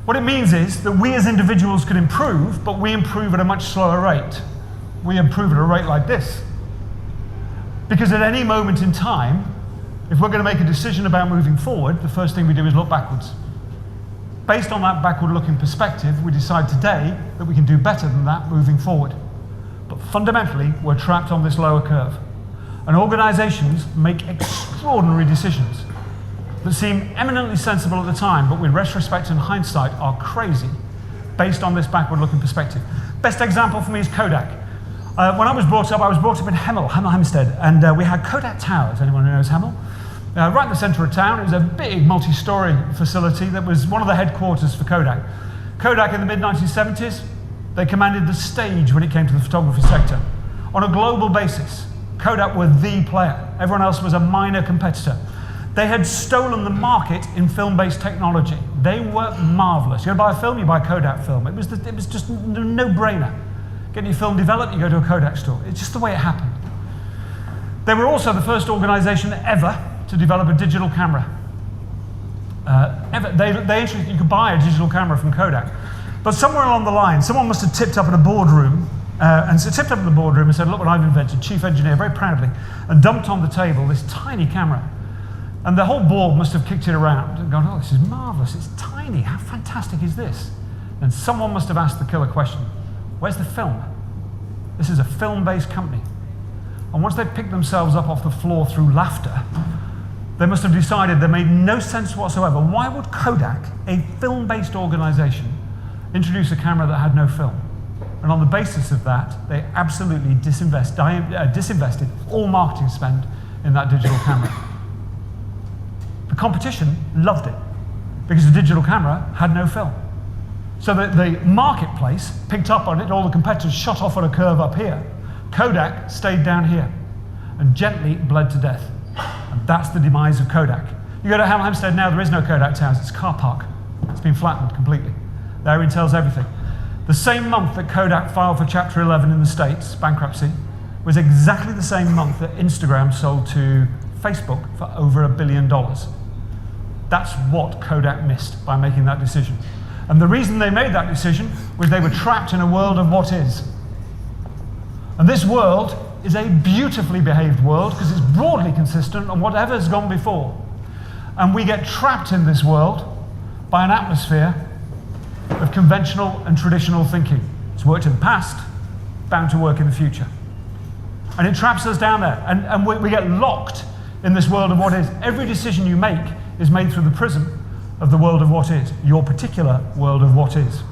What it means is that we as individuals can improve, but we improve at a much slower rate. We improve at a rate like this. Because at any moment in time, if we're going to make a decision about moving forward, the first thing we do is look backwards. Based on that backward-looking perspective, we decide today that we can do better than that moving forward. But fundamentally, we're trapped on this lower curve. And organizations make extraordinary decisions that seem eminently sensible at the time, but with retrospect and hindsight are crazy based on this backward-looking perspective. Best example for me is Kodak. When I was brought up in Hemel Hempstead, and we had Kodak Towers. Anyone who knows Hemel? Right in the center of town. It was a big multi-story facility that was one of the headquarters for Kodak. Kodak in the mid-1970s, they commanded the stage when it came to the photography sector. On a global basis, Kodak were the player. Everyone else was a minor competitor. They had stolen the market in film-based technology. They were marvelous. You go to buy a film, you buy Kodak film. It was just a no-brainer. Getting your film developed, you go to a Kodak store. It's just the way it happened. They were also the first organization ever to develop a digital camera. You could buy a digital camera from Kodak. But somewhere along the line, someone must have tipped up in a boardroom, and said, look what I've invented, chief engineer, very proudly, and dumped on the table this tiny camera. And the whole board must have kicked it around and gone, oh, this is marvelous, it's tiny, how fantastic is this? And someone must have asked the killer question, where's the film? This is a film-based company. And once they picked themselves up off the floor through laughter, they must have decided that made no sense whatsoever. Why would Kodak, a film-based organization, introduce a camera that had no film? And on the basis of that, they absolutely disinvested all marketing spend in that digital camera. The competition loved it, because the digital camera had no film. So the marketplace picked up on it, all the competitors shot off on a curve up here. Kodak stayed down here and gently bled to death. And that's the demise of Kodak. You go to Hemel Hempstead now, there is no Kodak Towers, it's a car park. It's been flattened completely. There it tells everything. The same month that Kodak filed for Chapter 11 in the States, bankruptcy, was exactly the same month that Instagram sold to Facebook for over $1 billion. That's what Kodak missed by making that decision. And the reason they made that decision was they were trapped in a world of what is. And this world is a beautifully behaved world because it's broadly consistent on whatever's gone before. And we get trapped in this world by an atmosphere of conventional and traditional thinking. It's worked in the past, bound to work in the future. And it traps us down there. And we get locked in this world of what is. Every decision you make is made through the prism of the world of what is, your particular world of what is.